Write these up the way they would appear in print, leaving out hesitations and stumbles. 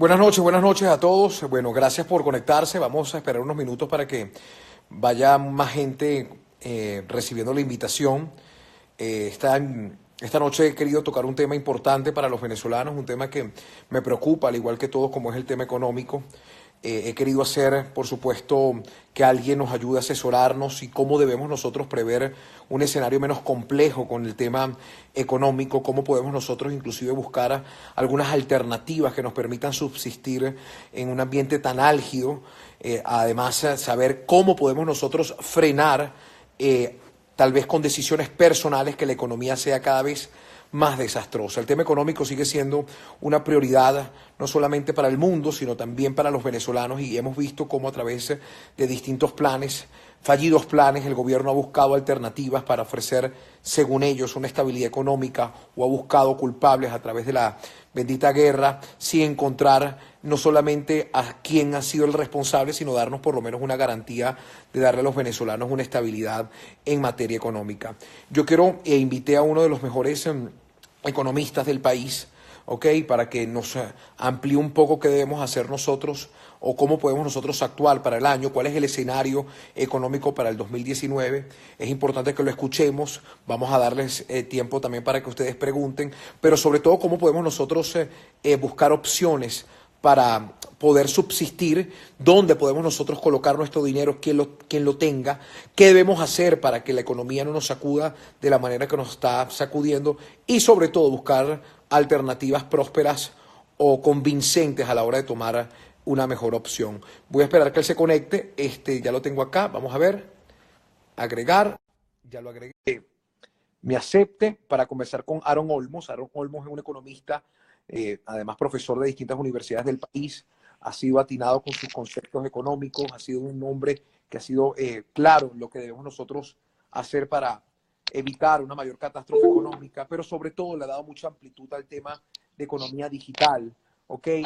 Buenas noches a todos. Bueno, gracias por conectarse. Vamos a esperar unos minutos para que vaya más gente recibiendo la invitación. Esta noche he querido tocar un tema importante para los venezolanos, un tema que me preocupa, al igual que todos, como es el tema económico. He querido hacer, por supuesto, que alguien nos ayude a asesorarnos y cómo debemos nosotros prever un escenario menos complejo con el tema económico, cómo podemos nosotros inclusive buscar algunas alternativas que nos permitan subsistir en un ambiente tan álgido. Además, saber cómo podemos nosotros frenar, tal vez con decisiones personales, que la economía sea cada vez más desastrosa. El tema económico sigue siendo una prioridad no solamente para el mundo, sino también para los venezolanos, y hemos visto cómo a través de distintos planes, fallidos planes, el gobierno ha buscado alternativas para ofrecer, según ellos, una estabilidad económica, o ha buscado culpables a través de la bendita guerra, sin encontrar no solamente a quién ha sido el responsable, sino darnos por lo menos una garantía de darle a los venezolanos una estabilidad en materia económica. Yo quiero invité a uno de los mejores economistas del país, ¿ok? Para que nos amplíe un poco qué debemos hacer nosotros o cómo podemos nosotros actuar para el año, cuál es el escenario económico para el 2019. Es importante que lo escuchemos, vamos a darles tiempo también para que ustedes pregunten, pero sobre todo cómo podemos nosotros buscar opciones para poder subsistir, dónde podemos nosotros colocar nuestro dinero, quién lo tenga, qué debemos hacer para que la economía no nos sacuda de la manera que nos está sacudiendo, y sobre todo buscar alternativas prósperas o convincentes a la hora de tomar una mejor opción. Voy a esperar que él se conecte, ya lo tengo acá, vamos a ver, agregar, ya lo agregué, me acepte para conversar con Aaron Olmos. Aaron Olmos es un economista, además profesor de distintas universidades del país, ha sido atinado con sus conceptos económicos, ha sido un hombre que ha sido claro en lo que debemos nosotros hacer para evitar una mayor catástrofe económica, pero sobre todo le ha dado mucha amplitud al tema de economía digital, ¿okay?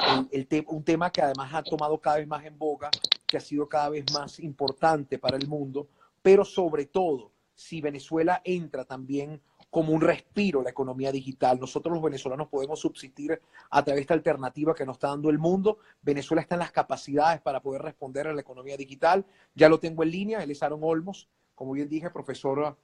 Un tema que además ha tomado cada vez más en boga, que ha sido cada vez más importante para el mundo, pero sobre todo, si Venezuela entra también como un respiro la economía digital, nosotros los venezolanos podemos subsistir a través de esta alternativa que nos está dando el mundo. Venezuela está en las capacidades para poder responder a la economía digital. Ya lo tengo en línea, él es Aaron Olmos, como bien dije, profesor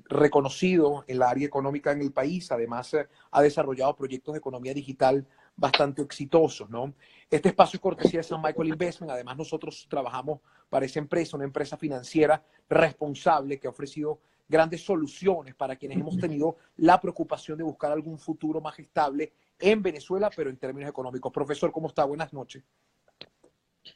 reconocido en la área económica en el país. Además, ha desarrollado proyectos de economía digital bastante exitosos, ¿no? Este espacio es cortesía de San Michael Investment. Además, nosotros trabajamos para esa empresa, una empresa financiera responsable que ha ofrecido grandes soluciones para quienes hemos tenido la preocupación de buscar algún futuro más estable en Venezuela, pero en términos económicos. Profesor, ¿cómo está? Buenas noches.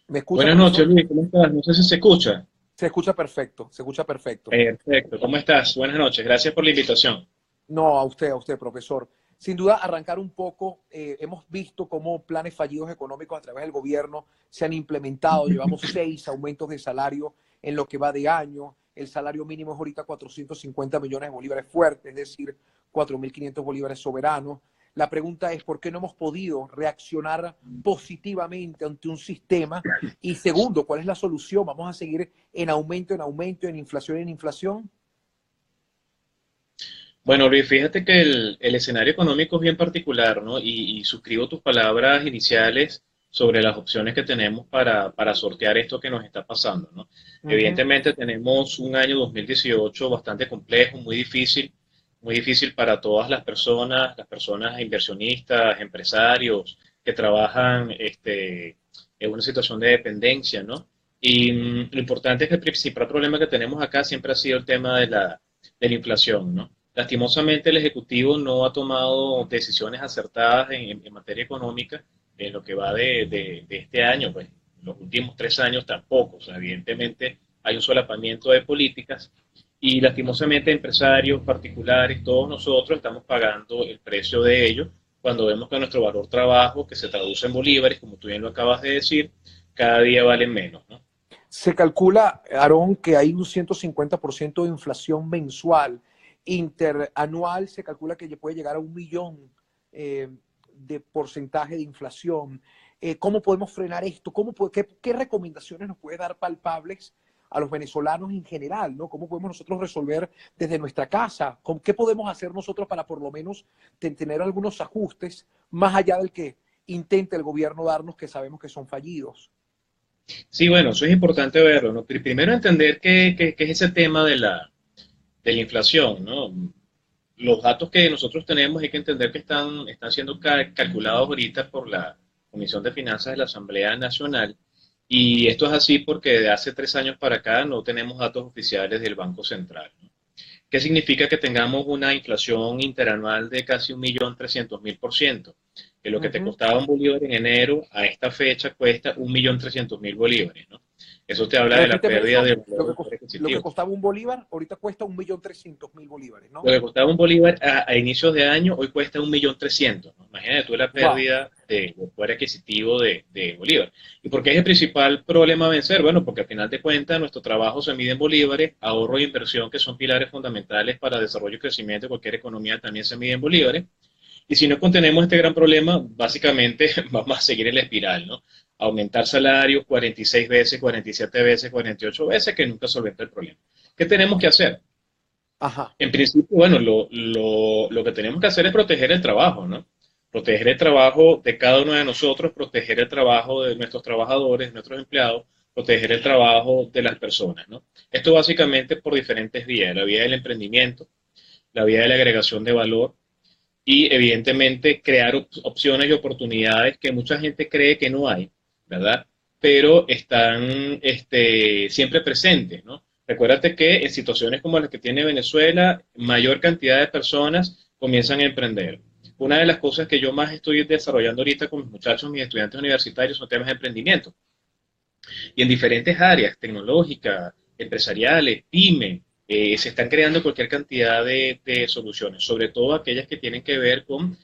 ¿Me escucha, Buenas noches, profesor? Luis, ¿cómo estás? No sé si se escucha. Se escucha perfecto, se escucha perfecto. Perfecto, ¿cómo estás? Buenas noches, gracias por la invitación. No, a usted, profesor. Sin duda, arrancar un poco, hemos visto cómo planes fallidos económicos a través del gobierno se han implementado. Llevamos 6 aumentos de salario en lo que va de año. El salario mínimo es ahorita 450 millones de bolívares fuertes, es decir, 4.500 bolívares soberanos. La pregunta es, ¿por qué no hemos podido reaccionar positivamente ante un sistema? Y segundo, ¿cuál es la solución? ¿Vamos a seguir en aumento, en inflación? Bueno, Luis, fíjate que el escenario económico es bien particular, ¿no? Y suscribo tus palabras iniciales sobre las opciones que tenemos para sortear esto que nos está pasando, ¿no? Uh -huh. Evidentemente tenemos un año 2018 bastante complejo, muy difícil para todas las personas inversionistas, empresarios que trabajan en una situación de dependencia, ¿no? Y lo importante es que el principal problema que tenemos acá siempre ha sido el tema de la inflación, ¿no? Lastimosamente, el Ejecutivo no ha tomado decisiones acertadas en materia económica en lo que va de este año, pues los últimos 3 años tampoco. O sea, evidentemente hay un solapamiento de políticas y lastimosamente empresarios particulares, todos nosotros estamos pagando el precio de ello cuando vemos que nuestro valor trabajo, que se traduce en bolívares, como tú bien lo acabas de decir, cada día vale menos, ¿no? Se calcula, Aarón, que hay un 150% de inflación mensual. Interanual se calcula que puede llegar a 1 millón de porcentaje de inflación. ¿Cómo podemos frenar esto? ¿Qué recomendaciones nos puede dar palpables a los venezolanos en general, ¿no? ¿Cómo podemos nosotros resolver desde nuestra casa? ¿Qué podemos hacer nosotros para por lo menos tener algunos ajustes más allá del que intenta el gobierno darnos que sabemos que son fallidos. Sí, bueno, eso es importante verlo, ¿no? Primero entender qué es ese tema de la inflación, ¿no? Los datos que nosotros tenemos hay que entender que están siendo calculados ahorita por la Comisión de Finanzas de la Asamblea Nacional, y esto es así porque de hace 3 años para acá no tenemos datos oficiales del Banco Central, ¿no? ¿Qué significa que tengamos una inflación interanual de casi 1.300.000%? Que lo que te Ujú. costaba un bolívar en enero, a esta fecha cuesta 1.300.000 bolívares, ¿no? Eso te habla de la Repíteme pérdida eso, de valor del poder lo que adquisitivo. costaba un bolívar, ahorita cuesta 1.300.000 bolívares, Lo ¿no? que costaba un bolívar a inicios de año, hoy cuesta 1.300.000, ¿no? Imagínate tú la Wow. pérdida de poder adquisitivo de bolívar. ¿Y por qué es el principal problema a vencer? Bueno, porque al final de cuentas nuestro trabajo se mide en bolívares, ahorro e inversión, que son pilares fundamentales para el desarrollo y crecimiento de cualquier economía, también se mide en bolívares. Y si no contenemos este gran problema, básicamente vamos a seguir en la espiral, ¿no? Aumentar salarios 46 veces, 47 veces, 48 veces, que nunca solventa el problema. ¿Qué tenemos que hacer? Ajá. En principio, bueno, lo que tenemos que hacer es proteger el trabajo, ¿no? Proteger el trabajo de cada uno de nosotros, proteger el trabajo de nuestros trabajadores, de nuestros empleados, proteger el trabajo de las personas, ¿no? Esto básicamente por diferentes vías, la vía del emprendimiento, la vía de la agregación de valor y evidentemente crear opciones y oportunidades que mucha gente cree que no hay, ¿verdad? Pero están siempre presentes, ¿no? Recuérdate que en situaciones como las que tiene Venezuela, mayor cantidad de personas comienzan a emprender. Una de las cosas que yo más estoy desarrollando ahorita con mis muchachos, mis estudiantes universitarios, son temas de emprendimiento. Y en diferentes áreas, tecnológicas, empresariales, pyme, se están creando cualquier cantidad de soluciones, sobre todo aquellas que tienen que ver con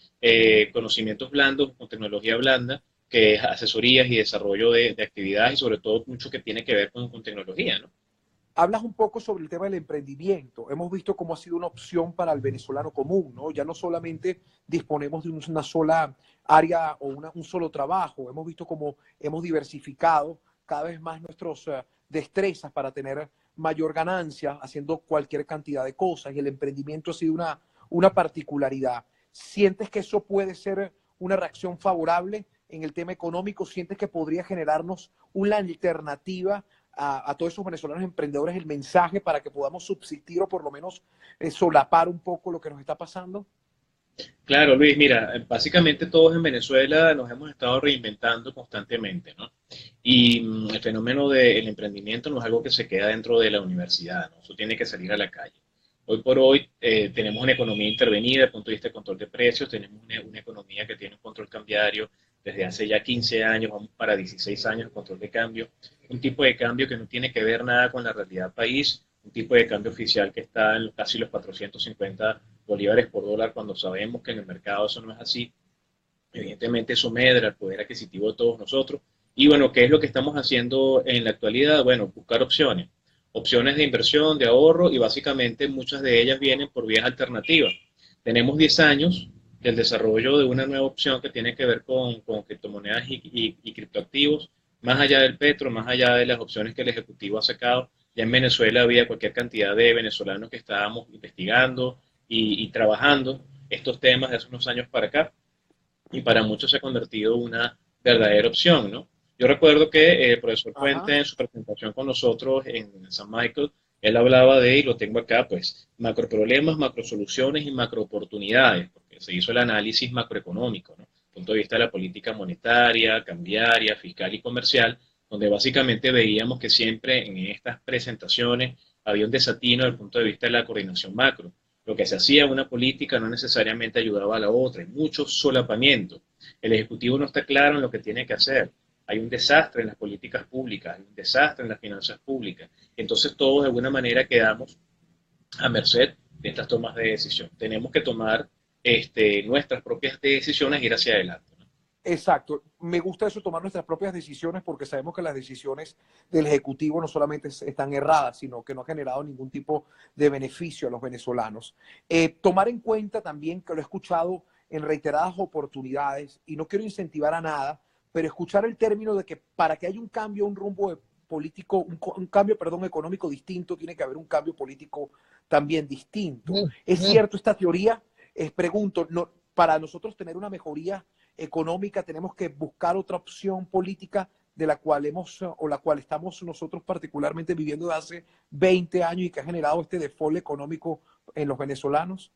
conocimientos blandos, con tecnología blanda, que es asesorías y desarrollo de actividades y sobre todo mucho que tiene que ver con tecnología, ¿no? Hablas un poco sobre el tema del emprendimiento. Hemos visto cómo ha sido una opción para el venezolano común, ¿no? Ya no solamente disponemos de una sola área o un solo trabajo, hemos visto cómo hemos diversificado cada vez más nuestras destrezas para tener mayor ganancia haciendo cualquier cantidad de cosas y el emprendimiento ha sido una particularidad. ¿Sientes que eso puede ser una reacción favorable en el tema económico? ¿Sientes que podría generarnos una alternativa a todos esos venezolanos emprendedores el mensaje para que podamos subsistir o por lo menos solapar un poco lo que nos está pasando? Claro, Luis, mira, básicamente todos en Venezuela nos hemos estado reinventando constantemente, ¿no? Y el fenómeno del emprendimiento no es algo que se queda dentro de la universidad, ¿no? Eso tiene que salir a la calle. Hoy por hoy tenemos una economía intervenida desde el punto de vista de control de precios, tenemos una economía que tiene un control cambiario desde hace ya 15 años, vamos para 16 años de control de cambio, un tipo de cambio que no tiene que ver nada con la realidad país, un tipo de cambio oficial que está en casi los 450 bolívares por dólar cuando sabemos que en el mercado eso no es así. Evidentemente eso medra el poder adquisitivo de todos nosotros. Y bueno, ¿qué es lo que estamos haciendo en la actualidad? Bueno, buscar opciones. Opciones de inversión, de ahorro y básicamente muchas de ellas vienen por vías alternativas. Tenemos 10 años del desarrollo de una nueva opción que tiene que ver con criptomonedas y criptoactivos, más allá del petro, más allá de las opciones que el Ejecutivo ha sacado. Ya en Venezuela había cualquier cantidad de venezolanos que estábamos investigando y trabajando estos temas de hace unos años para acá y para muchos se ha convertido en una verdadera opción, ¿no? Yo recuerdo que el profesor Ajá. Puente en su presentación con nosotros en San Michael, él hablaba de, y lo tengo acá, pues, macro problemas, macro soluciones y macro oportunidades, porque se hizo el análisis macroeconómico, ¿no? Desde el punto de vista de la política monetaria, cambiaria, fiscal y comercial, donde básicamente veíamos que siempre en estas presentaciones había un desatino desde el punto de vista de la coordinación macro. Lo que se hacía en una política no necesariamente ayudaba a la otra, hay mucho solapamiento. El Ejecutivo no está claro en lo que tiene que hacer. Hay un desastre en las políticas públicas, hay un desastre en las finanzas públicas. Entonces todos de alguna manera quedamos a merced de estas tomas de decisión. Tenemos que tomar nuestras propias decisiones e ir hacia adelante, ¿no? Exacto. Me gusta eso, tomar nuestras propias decisiones, porque sabemos que las decisiones del Ejecutivo no solamente están erradas, sino que no han generado ningún tipo de beneficio a los venezolanos. Tomar en cuenta también, que lo he escuchado en reiteradas oportunidades, y no quiero incentivar a nada, pero escuchar el término de que para que haya un cambio, un rumbo político, un cambio, perdón, económico distinto, tiene que haber un cambio político también distinto. ¿Es cierto esta teoría? Pregunto, no, para nosotros tener una mejoría económica, tenemos que buscar otra opción política de la cual hemos o la cual estamos nosotros particularmente viviendo de hace 20 años y que ha generado este default económico en los venezolanos?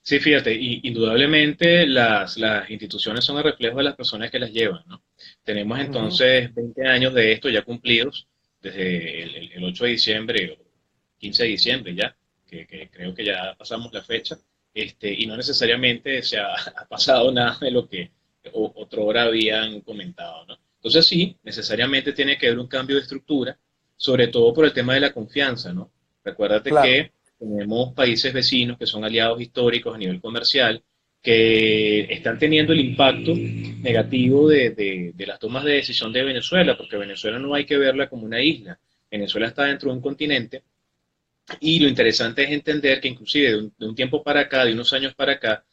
Sí, fíjate, indudablemente las instituciones son el reflejo de las personas que las llevan, ¿no? Tenemos Uh -huh, entonces 20 años de esto ya cumplidos, desde el 8 de diciembre, o 15 de diciembre ya, que creo que ya pasamos la fecha, y no necesariamente ha pasado nada de lo que otrora habían comentado, ¿no? Entonces sí, necesariamente tiene que haber un cambio de estructura, sobre todo por el tema de la confianza, ¿no? Recuérdate claro. que tenemos países vecinos que son aliados históricos a nivel comercial, que están teniendo el impacto negativo de las tomas de decisión de Venezuela, porque Venezuela no hay que verla como una isla. Venezuela está dentro de un continente y lo interesante es entender que inclusive de un tiempo para acá, de unos años para acá,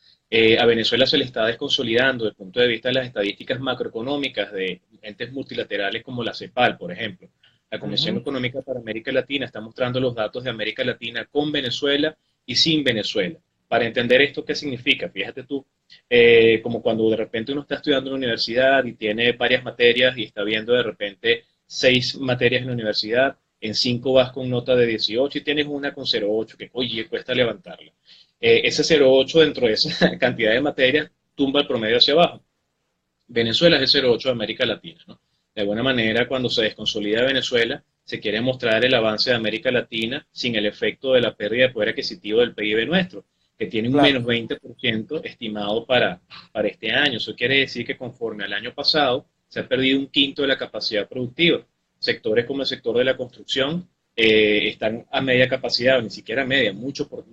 a Venezuela se le está desconsolidando desde el punto de vista de las estadísticas macroeconómicas de entes multilaterales como la CEPAL, por ejemplo. La Uh Comisión -huh, Económica para América Latina está mostrando los datos de América Latina con Venezuela y sin Venezuela. Para entender esto, ¿qué significa? Fíjate tú, como cuando de repente uno está estudiando en la universidad y tiene varias materias y está viendo de repente 6 materias en la universidad, en 5 vas con nota de 18 y tienes una con 0,8, que oye, cuesta levantarla. Ese 0,8 dentro de esa cantidad de materias tumba el promedio hacia abajo. Venezuela es el 0,8 de América Latina, ¿no? De alguna manera, cuando se desconsolida Venezuela, se quiere mostrar el avance de América Latina sin el efecto de la pérdida de poder adquisitivo del PIB nuestro, que tiene un claro. menos 20% estimado para este año. Eso quiere decir que conforme al año pasado, se ha perdido un quinto de la capacidad productiva. Sectores como el sector de la construcción están a media capacidad, o ni siquiera a media, mucho por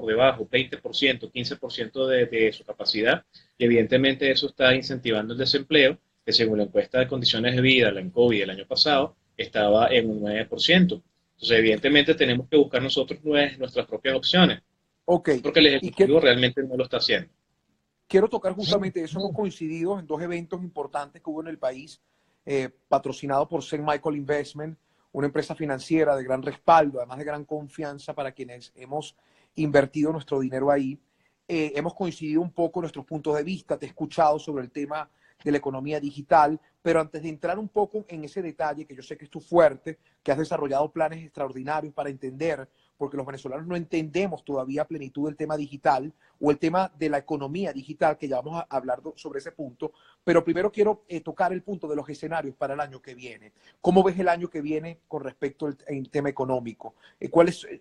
debajo, 20%, 15% de su capacidad, y evidentemente eso está incentivando el desempleo, que según la encuesta de condiciones de vida, la ENCOVI del año pasado, estaba en un 9%. Entonces, evidentemente tenemos que buscar nosotros nuestras propias opciones, Ok, porque el y que, Ejecutivo realmente no lo está haciendo. quiero tocar justamente eso. Hemos coincidido en dos eventos importantes que hubo en el país, patrocinado por St. Michael Investment, una empresa financiera de gran respaldo, además de gran confianza para quienes hemos invertido nuestro dinero ahí. Hemos coincidido un poco en nuestros puntos de vista, te he escuchado sobre el tema de la economía digital, pero antes de entrar un poco en ese detalle, que yo sé que es tu fuerte, que has desarrollado planes extraordinarios para entender, porque los venezolanos no entendemos todavía a plenitud el tema digital, o el tema de la economía digital, que ya vamos a hablar sobre ese punto, pero primero quiero tocar el punto de los escenarios para el año que viene. ¿Cómo ves el año que viene con respecto al tema económico?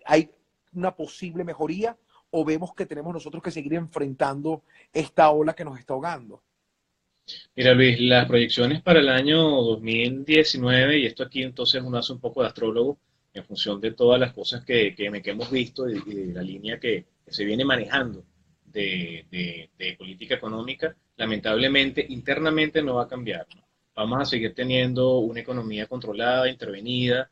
¿Hay una posible mejoría o vemos que tenemos nosotros que seguir enfrentando esta ola que nos está ahogando? Mira, Luis, las proyecciones para el año 2019, y esto aquí entonces uno hace un poco de astrólogo en función de todas las cosas que hemos visto y de la línea que se viene manejando de política económica, lamentablemente internamente no va a cambiar, ¿no? Vamos a seguir teniendo una economía controlada, intervenida,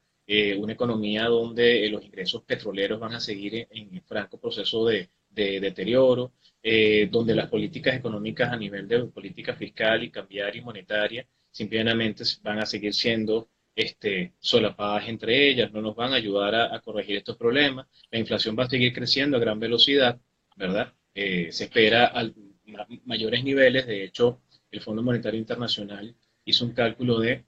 una economía donde los ingresos petroleros van a seguir en franco proceso de deterioro, donde las políticas económicas a nivel de política fiscal y cambiaria y monetaria simplemente van a seguir siendo solapadas entre ellas, no nos van a ayudar a corregir estos problemas. La inflación va a seguir creciendo a gran velocidad, ¿verdad? Se espera mayores niveles. De hecho, el Fondo Monetario Internacional hizo un cálculo de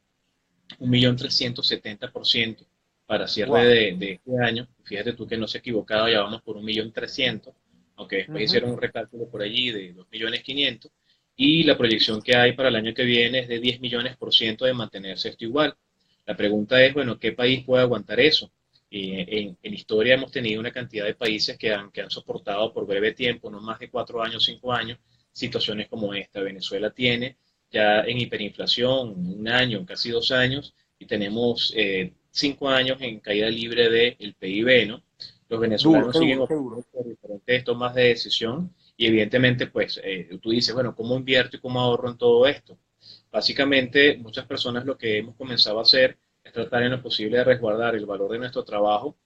1.370.000% para cierre Wow. de este año. Fíjate tú que no se ha equivocado, ya vamos por 1.300.000, aunque Uh después -huh. hicieron un recálculo por allí de 2.500.000, y la proyección que hay para el año que viene es de 10 millones por ciento de mantenerse esto igual. La pregunta es, bueno, ¿qué país puede aguantar eso? Y en historia hemos tenido una cantidad de países que han soportado por breve tiempo, no más de 4 años, 5 años, situaciones como esta. Venezuela tiene ya en hiperinflación un año, casi 2 años, y tenemos 5 años en caída libre del PIB, ¿no? Los Duro, venezolanos qué siguen duro, qué duro. optando por diferentes tomas de decisión y evidentemente, pues, tú dices, bueno, ¿cómo invierto y cómo ahorro en todo esto? Básicamente, muchas personas lo que hemos comenzado a hacer es tratar en lo posible de resguardar el valor de nuestro trabajo,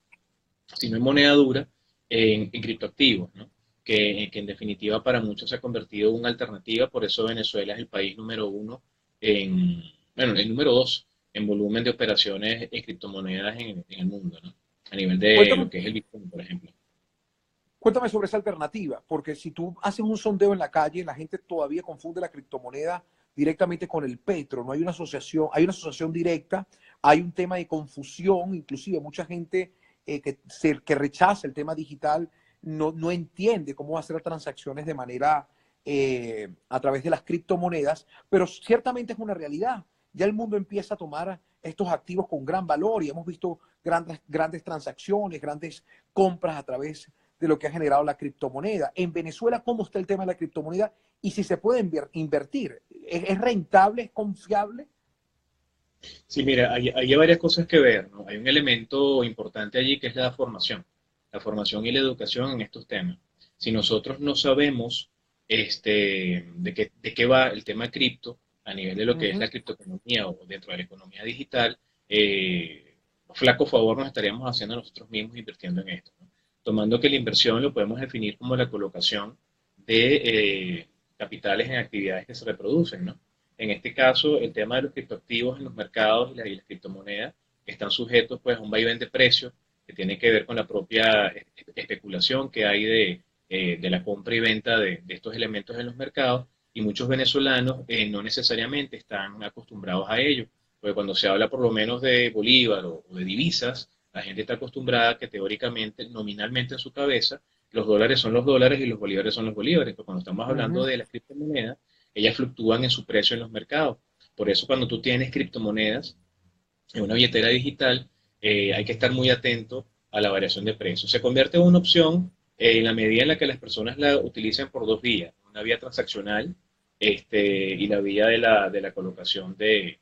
si no en moneda dura, en criptoactivos, ¿no? Que en definitiva para muchos se ha convertido en una alternativa, por eso Venezuela es el país número uno bueno, el número dos en volumen de operaciones en criptomonedas en el mundo, ¿no? A nivel de lo Cuéntame, que es el Bitcoin, por ejemplo. Cuéntame sobre esa alternativa, porque si tú haces un sondeo en la calle, la gente todavía confunde la criptomoneda directamente con el petro. No hay una asociación directa, hay un tema de confusión, inclusive mucha gente que rechaza el tema digital no entiende cómo hacer transacciones de manera a través de las criptomonedas, pero ciertamente es una realidad. Ya el mundo empieza a tomar estos activos con gran valor y hemos visto grandes transacciones, grandes compras a través de lo que ha generado la criptomoneda. En Venezuela, ¿cómo está el tema de la criptomoneda? Y si se puede invertir. ¿Es rentable? ¿Es confiable? Sí, mira, hay varias cosas que ver, ¿no? Hay un elemento importante allí que es la formación y la educación en estos temas. Si nosotros no sabemos de qué va el tema cripto a nivel de lo Uh que es -huh. la criptoeconomía o dentro de la economía digital, flaco favor nos estaríamos haciendo nosotros mismos invirtiendo en esto, ¿no? Tomando que la inversión lo podemos definir como la colocación de capitales en actividades que se reproducen, ¿no? En este caso, el tema de los criptoactivos en los mercados y las criptomonedas están sujetos pues, a un vaivén de precios que tiene que ver con la propia especulación que hay de la compra y venta de estos elementos en los mercados y muchos venezolanos no necesariamente están acostumbrados a ello, porque cuando se habla por lo menos de bolívar o de divisas, la gente está acostumbrada a que teóricamente, nominalmente en su cabeza, los dólares son los dólares y los bolívares son los bolívares, pero cuando estamos Uh hablando -huh. de las criptomonedas, ellas fluctúan en su precio en los mercados. Por eso cuando tú tienes criptomonedas en una billetera digital, hay que estar muy atento a la variación de precios. Se convierte en una opción en la medida en la que las personas la utilizan por dos vías, una vía transaccional y la vía de la colocación de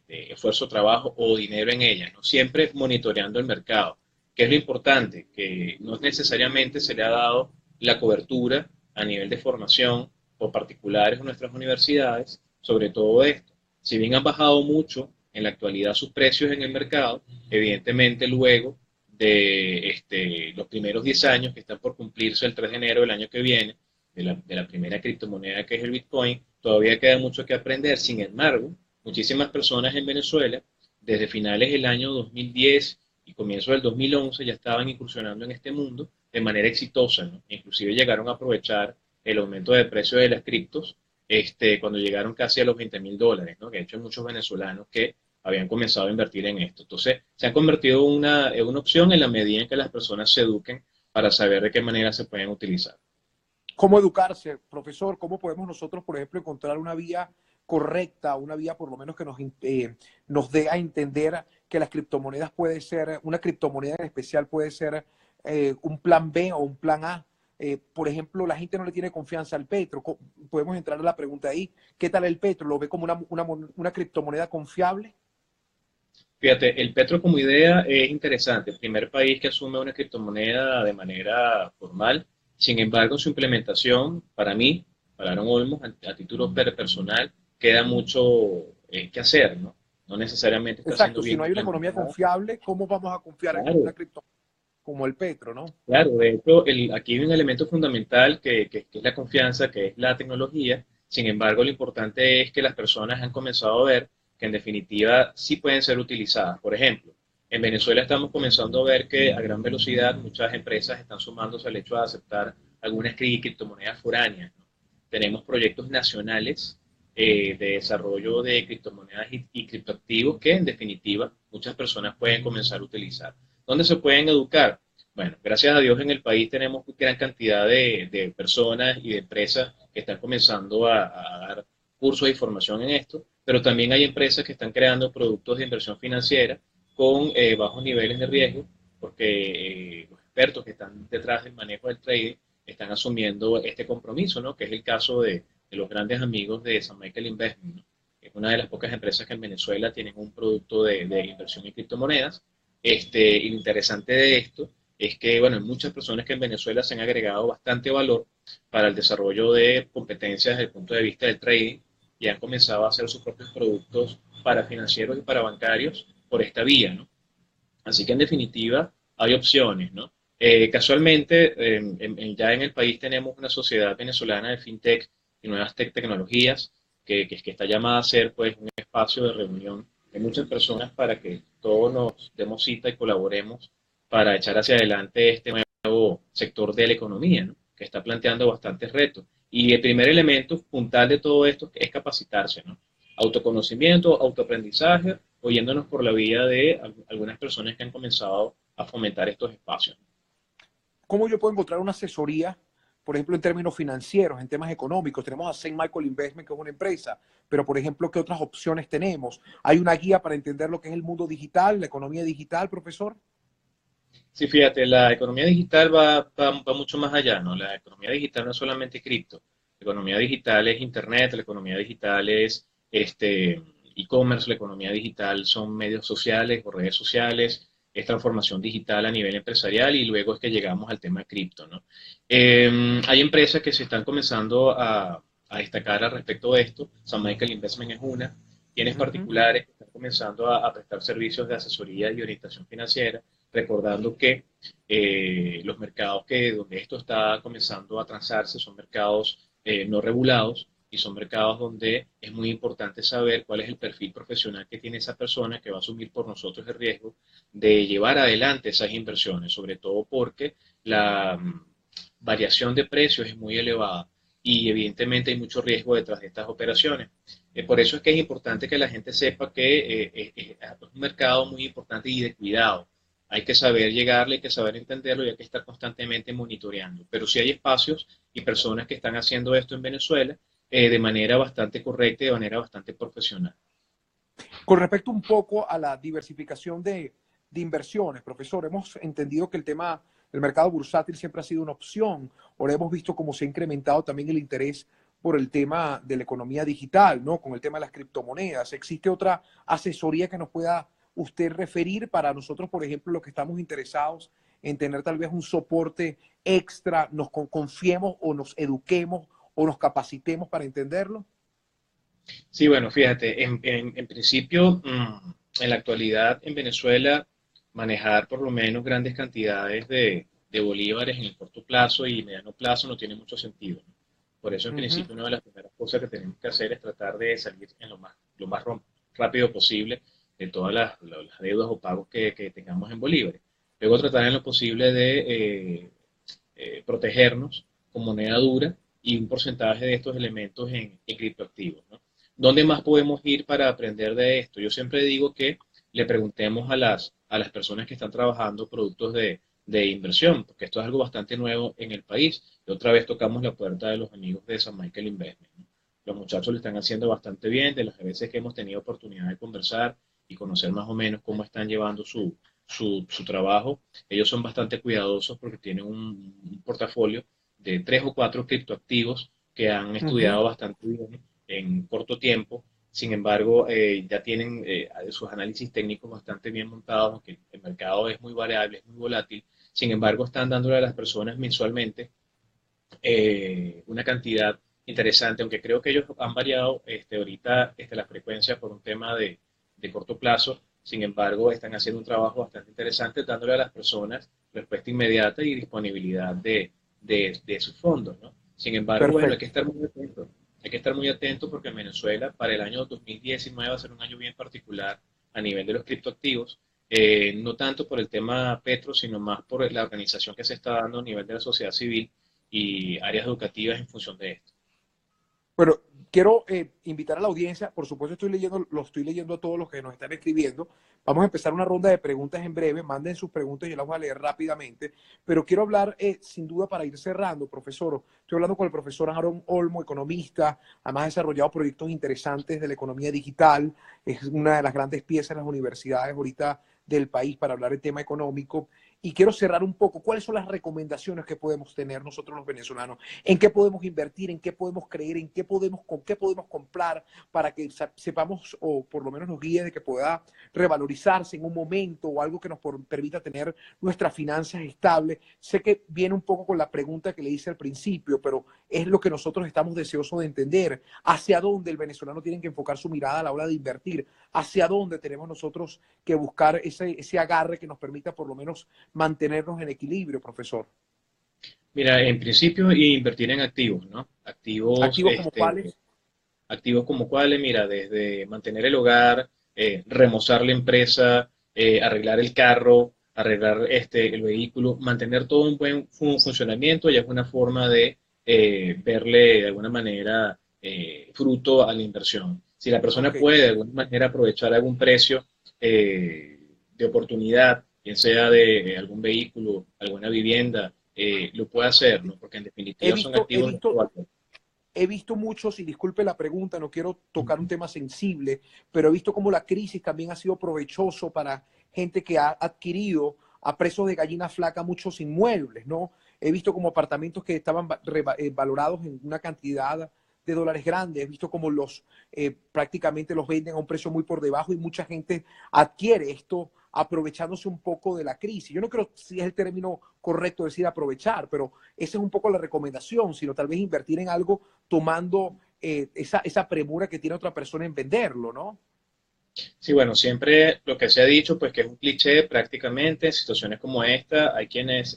esfuerzo, trabajo o dinero en ella, ¿no? Siempre monitoreando el mercado. ¿Qué es lo importante? Que no necesariamente se le ha dado la cobertura a nivel de formación por particulares en nuestras universidades sobre todo esto. Si bien han bajado mucho en la actualidad sus precios en el mercado, evidentemente luego de los primeros 10 años que están por cumplirse el 3 de enero del año que viene, de la primera criptomoneda que es el Bitcoin, todavía queda mucho que aprender. Sin embargo, muchísimas personas en Venezuela, desde finales del año 2010 y comienzo del 2011, ya estaban incursionando en este mundo de manera exitosa, ¿no? Inclusive llegaron a aprovechar el aumento de precio de las criptos cuando llegaron casi a los $20,000, ¿no? Que de hecho hay muchos venezolanos que habían comenzado a invertir en esto. Entonces, se han convertido en una opción en la medida en que las personas se eduquen para saber de qué manera se pueden utilizar. ¿Cómo educarse, profesor? ¿Cómo podemos nosotros, por ejemplo, encontrar una vía correcta, una vía por lo menos que nos dé a entender que las criptomonedas puede ser, una criptomoneda en especial puede ser un plan B o un plan A? Por ejemplo, la gente no le tiene confianza al petro. Podemos entrar a la pregunta ahí. ¿Qué tal el petro? ¿Lo ve como una criptomoneda confiable? Fíjate, el petro como idea es interesante. El primer país que asume una criptomoneda de manera formal. Sin embargo, su implementación, para mí, para Aaron Olmos, a título personal, queda mucho que hacer, ¿no? No necesariamente está siendo Exacto. Si bien no hay una economía implementada. confiable, ¿cómo vamos a confiar en una Claro, criptomoneda como el petro, no? claro, de hecho, aquí hay un elemento fundamental que es la confianza, que es la tecnología. Sin embargo, lo importante es que las personas han comenzado a ver que en definitiva sí pueden ser utilizadas. Por ejemplo, en Venezuela estamos comenzando a ver que a gran velocidad muchas empresas están sumándose al hecho de aceptar algunas criptomonedas foráneas, ¿no? Tenemos proyectos nacionales de desarrollo de criptomonedas y criptoactivos que en definitiva muchas personas pueden comenzar a utilizar. ¿Dónde se pueden educar? Bueno, gracias a Dios en el país tenemos gran cantidad de personas y de empresas que están comenzando a dar cursos de formación en esto, pero también hay empresas que están creando productos de inversión financiera con bajos niveles de riesgo, porque los expertos que están detrás del manejo del trading están asumiendo este compromiso, ¿no? Que es el caso de los grandes amigos de San Michael Investment, ¿no? Que es una de las pocas empresas que en Venezuela tienen un producto de inversión en criptomonedas. Y lo interesante de esto es que, bueno, hay muchas personas que en Venezuela se han agregado bastante valor para el desarrollo de competencias desde el punto de vista del trading y han comenzado a hacer sus propios productos para financieros y para bancarios por esta vía, ¿no? Así que en definitiva hay opciones, ¿no? Casualmente, ya en el país tenemos una sociedad venezolana de fintech y nuevas tecnologías que está llamada a ser pues un espacio de reunión de muchas personas para que todos nos demos cita y colaboremos para echar hacia adelante este nuevo nuevo sector de la economía, ¿no? Que está planteando bastantes retos. Y el primer elemento puntal de todo esto es capacitarse, ¿no? Autoconocimiento, autoaprendizaje, oyéndonos por la vía de algunas personas que han comenzado a fomentar estos espacios. ¿Cómo yo puedo encontrar una asesoría, por ejemplo, en términos financieros, en temas económicos? Tenemos a Saint Michael Investment, que es una empresa, pero, por ejemplo, ¿qué otras opciones tenemos? ¿Hay una guía para entender lo que es el mundo digital, la economía digital, profesor? Sí, fíjate, la economía digital va mucho más allá, ¿no? La economía digital no es solamente cripto. La economía digital es internet, la economía digital es e-commerce, la economía digital son medios sociales o redes sociales, es transformación digital a nivel empresarial y luego es que llegamos al tema cripto, ¿no? Hay empresas que se están comenzando a destacar al respecto de esto. San Michael Investment es una. Tienes Uh -huh. particulares que están comenzando a prestar servicios de asesoría y orientación financiera, recordando que los mercados donde esto está comenzando a transarse son mercados no regulados y son mercados donde es muy importante saber cuál es el perfil profesional que tiene esa persona que va a asumir por nosotros el riesgo de llevar adelante esas inversiones, sobre todo porque la variación de precios es muy elevada y evidentemente hay mucho riesgo detrás de estas operaciones. Por eso es que es importante que la gente sepa que es un mercado muy importante y de cuidado. Hay que saber llegarle, hay que saber entenderlo y hay que estar constantemente monitoreando. Pero sí hay espacios y personas que están haciendo esto en Venezuela de manera bastante correcta y de manera bastante profesional. Con respecto un poco a la diversificación de inversiones, profesor, hemos entendido que el tema del mercado bursátil siempre ha sido una opción. Ahora hemos visto cómo se ha incrementado también el interés por el tema de la economía digital, ¿no? Con el tema de las criptomonedas. ¿Existe otra asesoría que nos pueda usted referir para nosotros, por ejemplo, los que estamos interesados en tener tal vez un soporte extra, nos confiemos o nos eduquemos o nos capacitemos para entenderlo? Sí, bueno, fíjate, en principio, en la actualidad en Venezuela, manejar por lo menos grandes cantidades de bolívares en el corto plazo y mediano plazo no tiene mucho sentido, ¿no? Por eso, en Uh -huh. principio, una de las primeras cosas que tenemos que hacer es tratar de salir en lo más rápido posible de todas las deudas o pagos que tengamos en bolívares. Luego tratar en lo posible de protegernos con moneda dura y un porcentaje de estos elementos en criptoactivos, ¿no? ¿Dónde más podemos ir para aprender de esto? Yo siempre digo que le preguntemos a las personas que están trabajando productos de inversión, porque esto es algo bastante nuevo en el país. Y otra vez tocamos la puerta de los amigos de San Michael Investment, ¿no? Los muchachos lo están haciendo bastante bien, de las veces que hemos tenido oportunidad de conversar y conocer más o menos cómo están llevando su trabajo. Ellos son bastante cuidadosos porque tienen un portafolio de 3 o 4 criptoactivos que han Uh -huh. estudiado bastante bien en corto tiempo. Sin embargo, ya tienen sus análisis técnicos bastante bien montados, aunque el mercado es muy variable, es muy volátil. Sin embargo, están dándole a las personas mensualmente una cantidad interesante, aunque creo que ellos han variado ahorita la frecuencia por un tema de corto plazo. Sin embargo, están haciendo un trabajo bastante interesante dándole a las personas respuesta inmediata y disponibilidad de sus fondos, ¿no? Sin embargo, bueno, hay que Perfecto. estar muy atentos. Hay que estar muy atentos porque en Venezuela para el año 2019 va a ser un año bien particular a nivel de los criptoactivos, no tanto por el tema Petro, sino más por la organización que se está dando a nivel de la sociedad civil y áreas educativas en función de esto. Bueno, quiero invitar a la audiencia, por supuesto lo estoy leyendo a todos los que nos están escribiendo. Vamos a empezar una ronda de preguntas en breve, manden sus preguntas y yo las voy a leer rápidamente, pero quiero hablar sin duda para ir cerrando, profesor. Estoy hablando con el profesor Aaron Olmo, economista, además ha desarrollado proyectos interesantes de la economía digital, es una de las grandes piezas en las universidades ahorita del país para hablar del tema económico. Y quiero cerrar un poco, ¿cuáles son las recomendaciones que podemos tener nosotros los venezolanos? ¿En qué podemos invertir? ¿En qué podemos creer? ¿Con qué podemos comprar para que sepamos o por lo menos nos guíe de que pueda revalorizarse en un momento o algo que nos permita tener nuestras finanzas estables? Sé que viene un poco con la pregunta que le hice al principio, pero es lo que nosotros estamos deseosos de entender. ¿Hacia dónde el venezolano tiene que enfocar su mirada a la hora de invertir? ¿Hacia dónde tenemos nosotros que buscar ese agarre que nos permita por lo menos mantenernos en equilibrio, profesor? Mira, en principio invertir en activos, ¿no? Activos, Activos como cuáles. activos como cuáles, mira, desde mantener el hogar, remozar la empresa, arreglar el carro, arreglar el vehículo, mantener todo un buen funcionamiento, ya es una forma de verle de alguna manera fruto a la inversión. Si la persona Ok. puede de alguna manera aprovechar algún precio de oportunidad, bien sea de algún vehículo, alguna vivienda, lo puede hacer, ¿no? Porque en He definitiva son visto, he activos de alto visto, valor. he visto muchos, y disculpe la pregunta, no quiero tocar un tema sensible, pero he visto como la crisis también ha sido provechoso para gente que ha adquirido a precios de gallina flaca muchos inmuebles, ¿no? He visto como apartamentos que estaban valorados en una cantidad de dólares grandes, he visto como prácticamente los venden a un precio muy por debajo y mucha gente adquiere esto aprovechándose un poco de la crisis. Yo no creo si es el término correcto decir aprovechar, pero esa es un poco la recomendación, sino tal vez invertir en algo tomando esa premura que tiene otra persona en venderlo, ¿no? Sí, bueno, siempre lo que se ha dicho, pues que es un cliché prácticamente, en situaciones como esta, hay quienes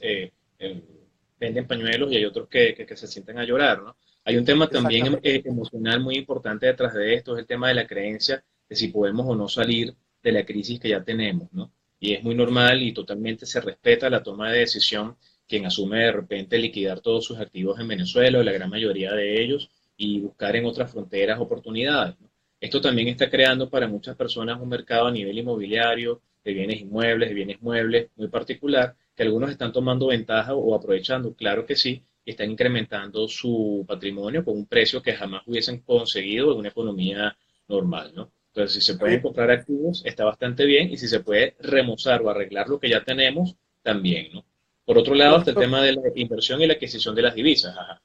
venden pañuelos y hay otros que se sienten a llorar, ¿no? Hay un tema también Exactamente. emocional muy importante detrás de esto, es el tema de la creencia de si podemos o no salir de la crisis que ya tenemos, ¿no? Y es muy normal y totalmente se respeta la toma de decisión quien asume de repente liquidar todos sus activos en Venezuela, o la gran mayoría de ellos, y buscar en otras fronteras oportunidades, ¿no? Esto también está creando para muchas personas un mercado a nivel inmobiliario, de bienes inmuebles, de bienes muebles muy particular, que algunos están tomando ventaja o aprovechando, claro que sí, y están incrementando su patrimonio con un precio que jamás hubiesen conseguido en una economía normal, ¿no? Entonces, si se pueden Oye, comprar activos, está bastante bien, y si se puede remozar o arreglar lo que ya tenemos, también, ¿no? Por otro lado, está el profesor, tema de la inversión y la adquisición de las divisas. Ajá.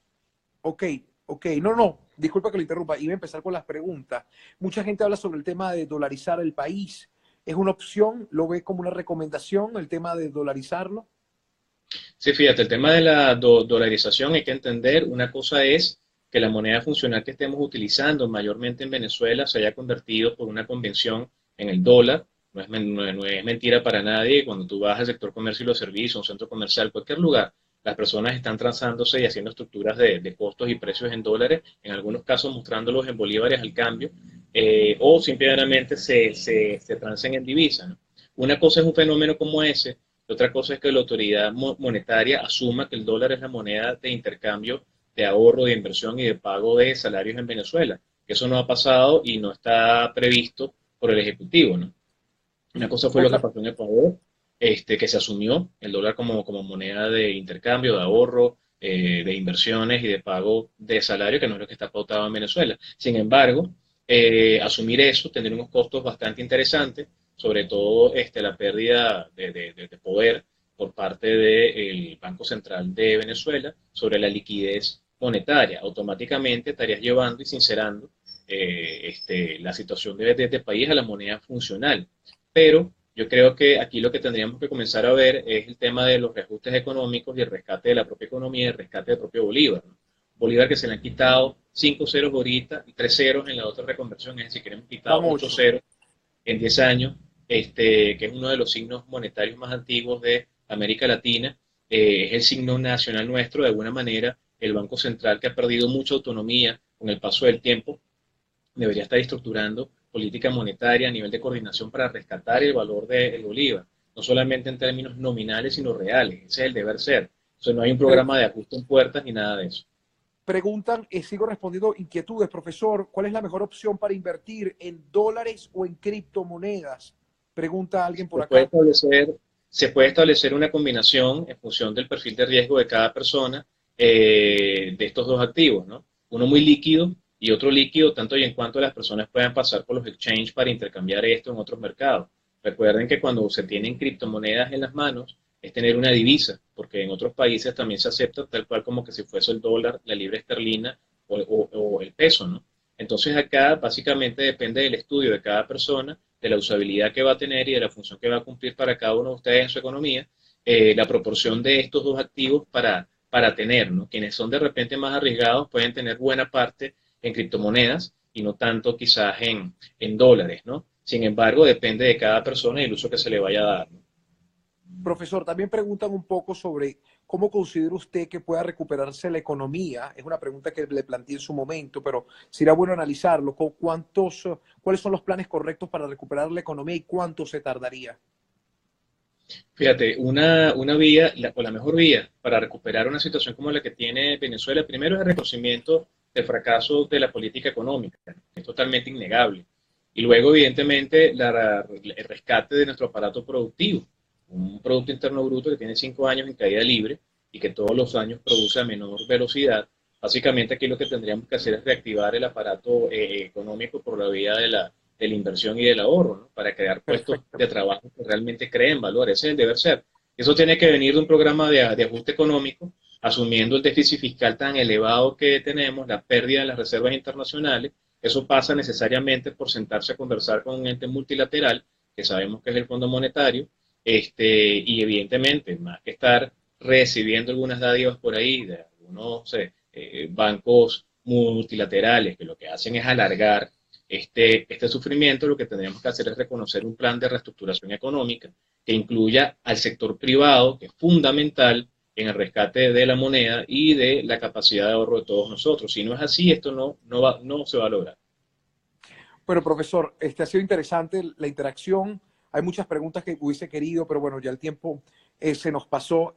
ok, ok, no, no, disculpa que lo interrumpa, iba a empezar con las preguntas. Mucha gente habla sobre el tema de dolarizar el país. ¿Es una opción? ¿Lo ve como una recomendación el tema de dolarizarlo? Sí, fíjate, el tema de la dolarización hay que entender, una cosa es que la moneda funcional que estemos utilizando mayormente en Venezuela se haya convertido por una convención en el dólar. No es mentira para nadie. Cuando tú vas al sector comercio y los servicios, un centro comercial, cualquier lugar, las personas están transándose y haciendo estructuras de costos y precios en dólares, en algunos casos mostrándolos en bolívares al cambio, o simplemente se transan en divisas, ¿no? Una cosa es un fenómeno como ese. Otra cosa es que la autoridad monetaria asuma que el dólar es la moneda de intercambio, de ahorro, de inversión y de pago de salarios en Venezuela. Eso no ha pasado y no está previsto por el Ejecutivo, ¿no? Una cosa fue lo que Otra, pasó en Ecuador, que se asumió el dólar como moneda de intercambio, de ahorro, de inversiones y de pago de salario, que no es lo que está pautado en Venezuela. Sin embargo, asumir eso, tener unos costos bastante interesantes, sobre todo la pérdida de poder por parte del Banco Central de Venezuela sobre la liquidez monetaria. Automáticamente estarías llevando y sincerando la situación de este país a la moneda funcional. Pero yo creo que aquí lo que tendríamos que comenzar a ver es el tema de los reajustes económicos y el rescate de la propia economía y el rescate del propio Bolívar, ¿no? Bolívar, que se le han quitado 5 ceros ahorita y 3 ceros en la otra reconversión, es decir, que le hemos van quitado 8 ocho. ceros en 10 años, que es uno de los signos monetarios más antiguos de América Latina. Es el signo nacional nuestro. De alguna manera, el Banco Central, que ha perdido mucha autonomía con el paso del tiempo, debería estar estructurando política monetaria a nivel de coordinación para rescatar el valor del bolívar, no solamente en términos nominales, sino reales. Ese es el deber ser. O sea, no hay un Pre- programa de ajuste en puertas ni nada de eso. preguntan, sigo respondiendo inquietudes, profesor, ¿cuál es la mejor opción para invertir en dólares o en criptomonedas? Pregunta alguien por Se puede acá. establecer, se puede establecer una combinación en función del perfil de riesgo de cada persona, de estos dos activos, ¿no? Uno muy líquido y otro líquido, tanto y en cuanto las personas puedan pasar por los exchanges para intercambiar esto en otros mercados. Recuerden que cuando se tienen criptomonedas en las manos, es tener una divisa, porque en otros países también se acepta tal cual como que si fuese el dólar, la libra esterlina o el peso, ¿no? Entonces acá básicamente depende del estudio de cada persona, de la usabilidad que va a tener y de la función que va a cumplir para cada uno de ustedes en su economía, la proporción de estos dos activos para tener, ¿no? Quienes son de repente más arriesgados pueden tener buena parte en criptomonedas y no tanto quizás en dólares, ¿no? Sin embargo, depende de cada persona y el uso que se le vaya a dar, ¿no? Profesor, también preguntan un poco sobre cómo considera usted que pueda recuperarse la economía. Es una pregunta que le planteé en su momento, pero sería bueno analizarlo. ¿Cuáles son los planes correctos para recuperar la economía y cuánto se tardaría? Fíjate, una vía, o la mejor vía para recuperar una situación como la que tiene Venezuela, primero es el reconocimiento del fracaso de la política económica, que es totalmente innegable. Y luego, evidentemente, el rescate de nuestro aparato productivo, un Producto Interno Bruto que tiene 5 años en caída libre y que todos los años produce a menor velocidad. Básicamente aquí lo que tendríamos que hacer es reactivar el aparato económico por la vía de la inversión y del ahorro, ¿no? Para crear puestos Perfecto. de trabajo que realmente creen valor. Ese es el deber ser. Eso tiene que venir de un programa de ajuste económico, asumiendo el déficit fiscal tan elevado que tenemos, la pérdida de las reservas internacionales. Eso pasa necesariamente por sentarse a conversar con un ente multilateral, que sabemos que es el Fondo Monetario, y evidentemente, más que estar recibiendo algunas dádivas por ahí de algunos bancos multilaterales que lo que hacen es alargar este sufrimiento, lo que tendríamos que hacer es reconocer un plan de reestructuración económica que incluya al sector privado, que es fundamental en el rescate de la moneda y de la capacidad de ahorro de todos nosotros. Si no es así, esto no se va a lograr. Bueno, profesor, ha sido interesante la interacción. Hay muchas preguntas que hubiese querido, pero bueno, ya el tiempo se nos pasó.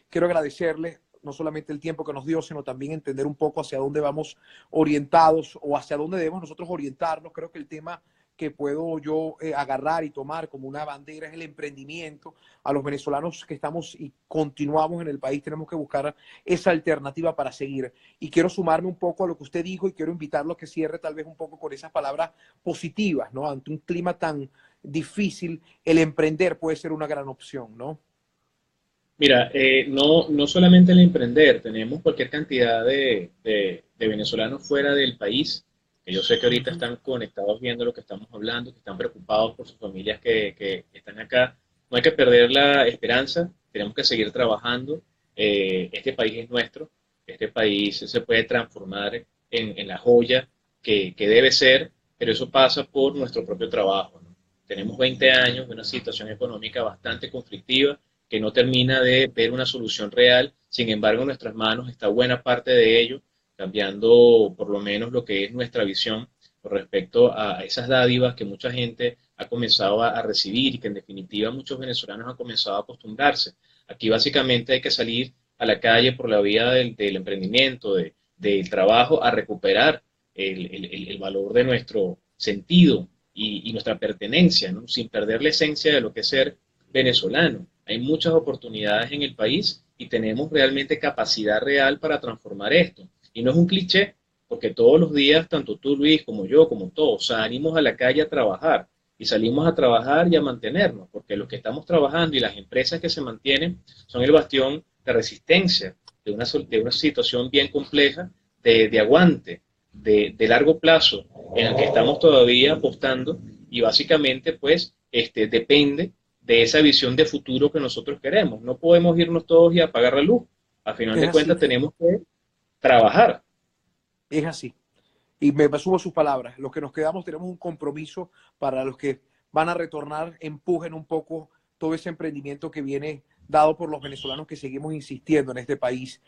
Quiero agradecerle no solamente el tiempo que nos dio, sino también entender un poco hacia dónde vamos orientados o hacia dónde debemos nosotros orientarnos. Creo que el tema que puedo yo agarrar y tomar como una bandera es el emprendimiento. A los venezolanos que estamos y continuamos en el país tenemos que buscar esa alternativa para seguir. Y quiero sumarme un poco a lo que usted dijo y quiero invitarlo a que cierre tal vez un poco con esas palabras positivas, ¿no? Ante un clima tan difícil, el emprender puede ser una gran opción, ¿no? Mira, no solamente el emprender, tenemos cualquier cantidad de venezolanos fuera del país, que yo sé que ahorita Ujú. están conectados viendo lo que estamos hablando, que están preocupados por sus familias que están acá. No hay que perder la esperanza, tenemos que seguir trabajando. Este país es nuestro, este país se puede transformar en la joya que debe ser, pero eso pasa por nuestro propio trabajo, ¿no? Tenemos 20 años de una situación económica bastante conflictiva que no termina de ver una solución real. Sin embargo, en nuestras manos está buena parte de ello, cambiando por lo menos lo que es nuestra visión con respecto a esas dádivas que mucha gente ha comenzado a recibir y que en definitiva muchos venezolanos han comenzado a acostumbrarse. Aquí básicamente hay que salir a la calle por la vía del emprendimiento, del trabajo, a recuperar el valor de nuestro sentido y nuestra pertenencia, ¿no? Sin perder la esencia de lo que es ser venezolano. Hay muchas oportunidades en el país y tenemos realmente capacidad real para transformar esto. Y no es un cliché, porque todos los días, tanto tú, Luis, como yo, como todos, salimos a la calle a trabajar y salimos a trabajar y a mantenernos, porque los que estamos trabajando y las empresas que se mantienen son el bastión de resistencia de una situación bien compleja, de aguante, de largo plazo, en el que estamos todavía apostando y básicamente pues depende de esa visión de futuro que nosotros queremos. No podemos irnos todos y apagar la luz. A final Es de así, cuentas tenemos que trabajar. es así. Y me sumo a sus palabras. Los que nos quedamos tenemos un compromiso para los que van a retornar, empujen un poco todo ese emprendimiento que viene dado por los venezolanos que seguimos insistiendo en este país.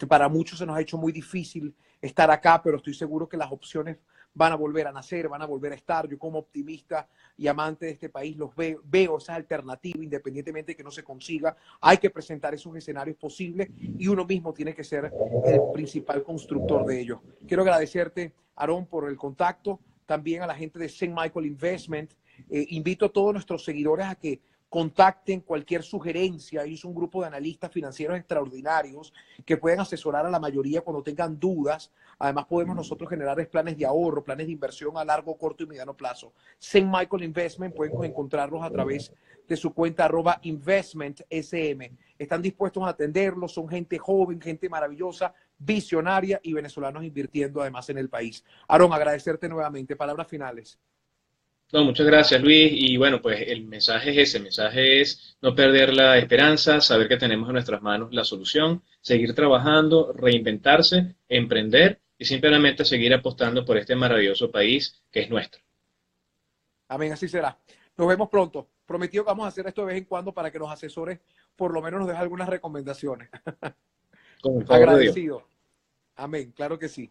Para muchos se nos ha hecho muy difícil estar acá, pero estoy seguro que las opciones van a volver a nacer, van a volver a estar. Yo como optimista y amante de este país los veo esa alternativa, independientemente de que no se consiga. Hay que presentar esos escenarios posibles y uno mismo tiene que ser el principal constructor de ellos. Quiero agradecerte, Aarón, por el contacto, también a la gente de St. Michael Investment. Invito a todos nuestros seguidores a que contacten cualquier sugerencia. Es un grupo de analistas financieros extraordinarios que pueden asesorar a la mayoría cuando tengan dudas. Además, podemos nosotros generar planes de ahorro, planes de inversión a largo, corto y mediano plazo. St. Michael Investment pueden encontrarlos a través de su cuenta @investmentsm. Están dispuestos a atenderlos, son gente joven, gente maravillosa, visionaria y venezolanos invirtiendo además en el país. Aarón, agradecerte nuevamente. Palabras finales. No, muchas gracias, Luis. Y bueno, pues el mensaje es ese, el mensaje es no perder la esperanza, saber que tenemos en nuestras manos la solución, seguir trabajando, reinventarse, emprender y simplemente seguir apostando por este maravilloso país que es nuestro. Amén, así será. Nos vemos pronto. Prometido que vamos a hacer esto de vez en cuando para que los asesores por lo menos nos dejen algunas recomendaciones. Con el favor de Dios. Agradecido. Amén, claro que sí.